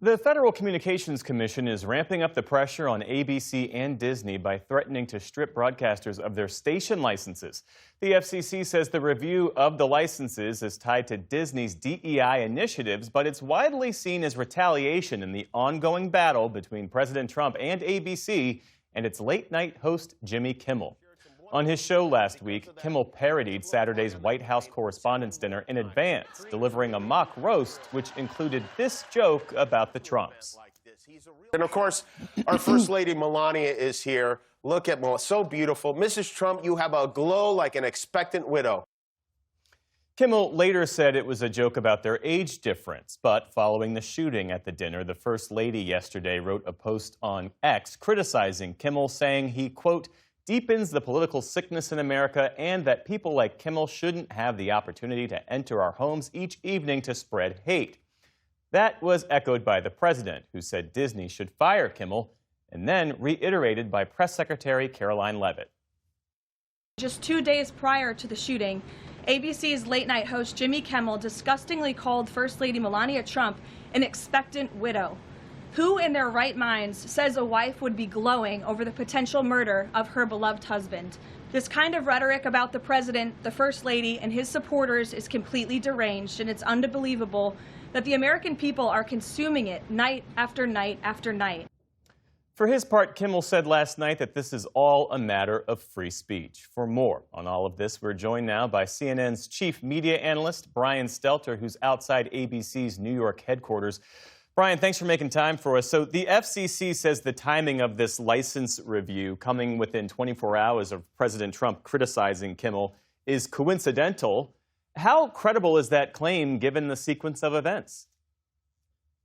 The Federal Communications Commission is ramping up the pressure on ABC and Disney by threatening to strip broadcasters of their station licenses. The FCC says the review of the licenses is tied to Disney's DEI initiatives, but it's widely seen as retaliation in the ongoing battle between President Trump and ABC and its late-night host Jimmy Kimmel. On his show last week, Kimmel parodied Saturday's White House Correspondents' Dinner in advance, delivering a mock roast which included this joke about the Trumps. And of course, our First Lady Melania is here. Look at Melania, so beautiful. Mrs. Trump, you have a glow like an expectant widow. Kimmel later said it was a joke about their age difference, but following the shooting at the dinner, the First Lady yesterday wrote a post on X criticizing Kimmel, saying he, quote, deepens the political sickness in America and that people like Kimmel shouldn't have the opportunity to enter our homes each evening to spread hate. That was echoed by the president, who said Disney should fire Kimmel, and then reiterated by Press Secretary Caroline Leavitt. Just 2 days prior to the shooting, ABC's late-night host Jimmy Kimmel disgustingly called First Lady Melania Trump an expectant widow. Who in their right minds says a wife would be glowing over the potential murder of her beloved husband? This kind of rhetoric about the president, the First Lady, and his supporters is completely deranged, and it's unbelievable that the American people are consuming it night after night after night. For his part, Kimmel said last night that this is all a matter of free speech. For more on all of this, we're joined now by CNN's chief media analyst, Brian Stelter, who's outside ABC's New York headquarters. Brian, thanks for making time for us. So the FCC says the timing of this license review, coming within 24 hours of President Trump criticizing Kimmel, is coincidental. How credible is that claim given the sequence of events?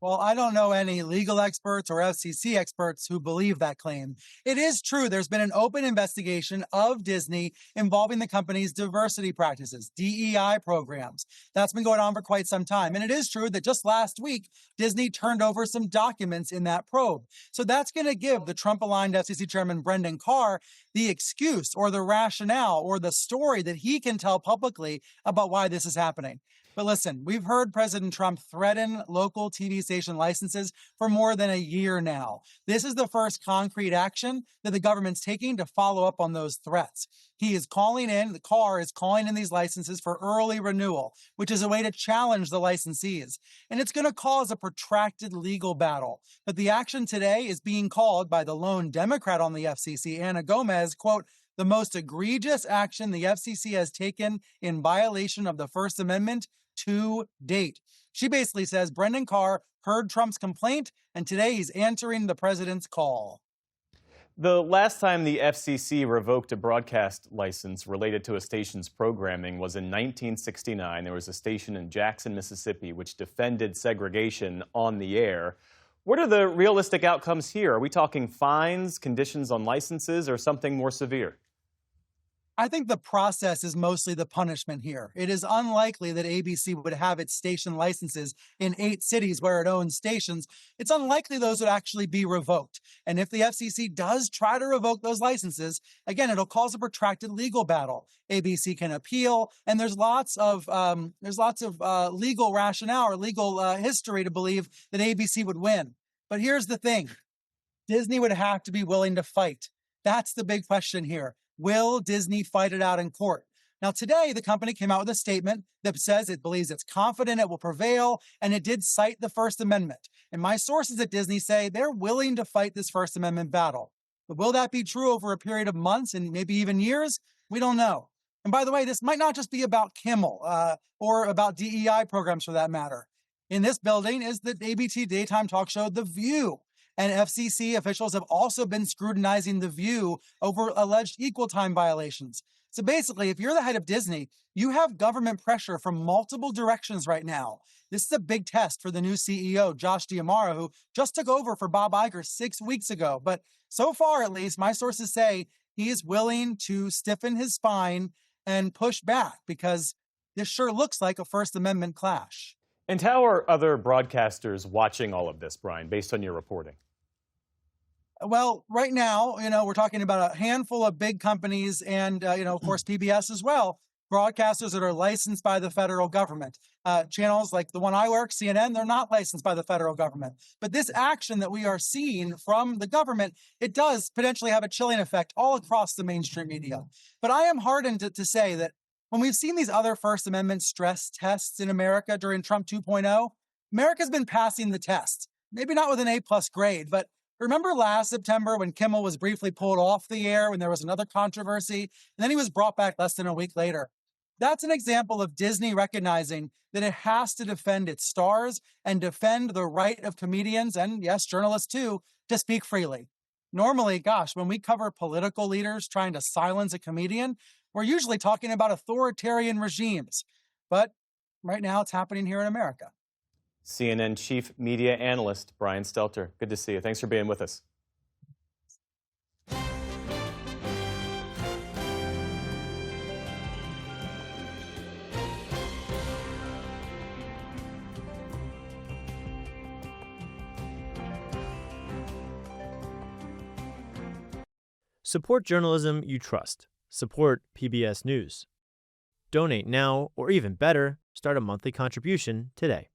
Well, I don't know any legal experts or FCC experts who believe that claim. It is true there's been an open investigation of Disney involving the company's diversity practices, DEI programs. That's been going on for quite some time. And it is true that just last week, Disney turned over some documents in that probe. So that's going to give the Trump-aligned FCC chairman Brendan Carr the excuse or the rationale or the story that he can tell publicly about why this is happening. But listen, we've heard President Trump threaten local TV station licenses for more than a year now. This is the first concrete action that the government's taking to follow up on those threats. The Carr is calling in these licenses for early renewal, which is a way to challenge the licensees. And it's going to cause a protracted legal battle. But the action today is being called by the lone Democrat on the FCC, Anna Gomez, quote, the most egregious action the FCC has taken in violation of the First Amendment to date. She basically says Brendan Carr heard Trump's complaint, and today he's answering the president's call. The last time the FCC revoked a broadcast license related to a station's programming was in 1969. There was a station in Jackson, Mississippi, which defended segregation on the air. What are the realistic outcomes here? Are we talking fines, conditions on licenses, or something more severe? I think the process is mostly the punishment here. It is unlikely that ABC would have its station licenses in 8 cities where it owns stations. It's unlikely those would actually be revoked. And if the FCC does try to revoke those licenses, again, it'll cause a protracted legal battle. ABC can appeal, and there's lots of legal rationale or legal history to believe that ABC would win. But here's the thing. Disney would have to be willing to fight. That's the big question here. Will Disney fight it out in court? Now, today, the company came out with a statement that says it believes it's confident it will prevail, and it did cite the First Amendment. And my sources at Disney say they're willing to fight this First Amendment battle. But will that be true over a period of months and maybe even years? We don't know. And by the way, this might not just be about Kimmel or about DEI programs for that matter. In this building is the ABC daytime talk show, The View. And FCC officials have also been scrutinizing The View over alleged equal time violations. So basically, if you're the head of Disney, you have government pressure from multiple directions right now. This is a big test for the new CEO, Josh D'Amaro, who just took over for Bob Iger 6 weeks ago. But so far, at least, my sources say he is willing to stiffen his spine and push back because this sure looks like a First Amendment clash. And how are other broadcasters watching all of this, Brian, based on your reporting? Well, right now, we're talking about a handful of big companies and, of course, PBS as well. broadcasters that are licensed by the federal government. Channels like the one I work, CNN, they're not licensed by the federal government. But this action that we are seeing from the government, it does potentially have a chilling effect all across the mainstream media. But I am hardened to say that when we've seen these other First Amendment stress tests in America during Trump 2.0, America's been passing the test. Maybe not with an A+ grade, but remember last September when Kimmel was briefly pulled off the air when there was another controversy, and then he was brought back less than a week later? That's an example of Disney recognizing that it has to defend its stars and defend the right of comedians, and yes, journalists too, to speak freely. Normally, gosh, when we cover political leaders trying to silence a comedian, we're usually talking about authoritarian regimes. But right now it's happening here in America. CNN Chief Media Analyst Brian Stelter. Good to see you. Thanks for being with us. Support journalism you trust. Support PBS News. Donate now, or even better, start a monthly contribution today.